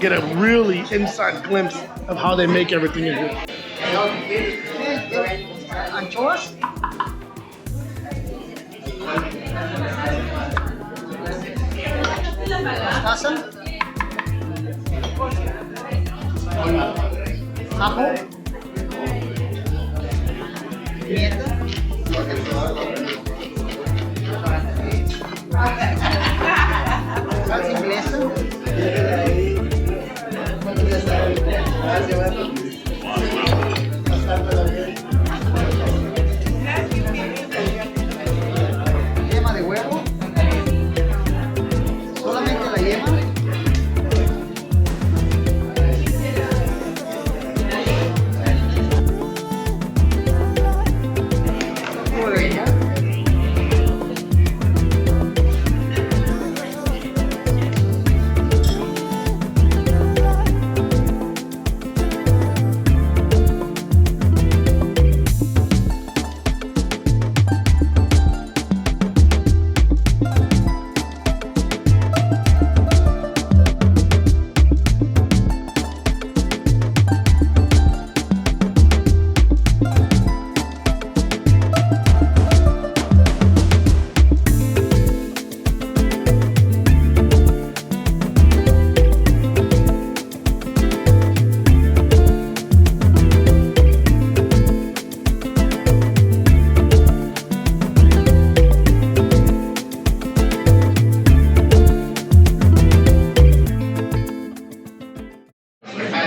get a really inside glimpse of how they make everything in here. Anchoas. Mostaza. Ajo. Pimienta. Salsa inglesa. Yema de huevo. Solamente la yema. Jugo de limón.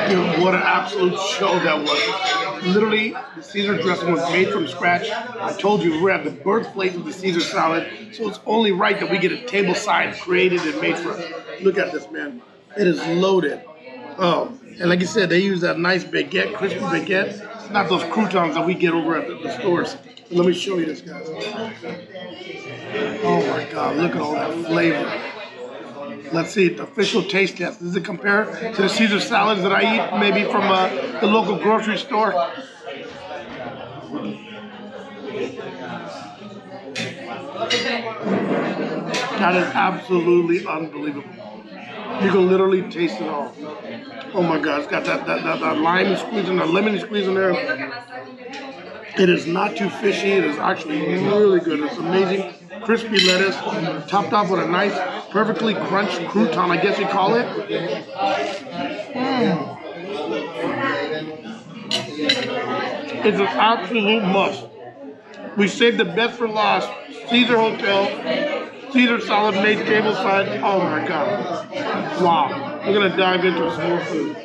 Dude, what an absolute show that was. Literally, the Caesar dressing was made from scratch. I told you, we're at the birthplace of the Caesar salad, so it's only right that we get a table side created and made for us. Look at this, man. It is loaded. Oh, and like you said, they use that nice baguette, crispy baguette. It's not those croutons that we get over at the stores. So let me show you this, guys. Oh my God, look at all that flavor. Let's see, the official taste test. Does it compare to the Caesar salads that I eat maybe from the local grocery store? That is absolutely unbelievable. You can literally taste it all. Oh my God, it's got that lime squeeze and that lemon squeeze in there. It is not too fishy. It is actually really good. It's amazing. Crispy lettuce, topped off with a nice, perfectly crunched crouton, I guess you call it. It's an absolute must. We saved the best for last. Caesar Hotel, Caesar salad made tableside. Oh my God. Wow. We're going to dive into some more food.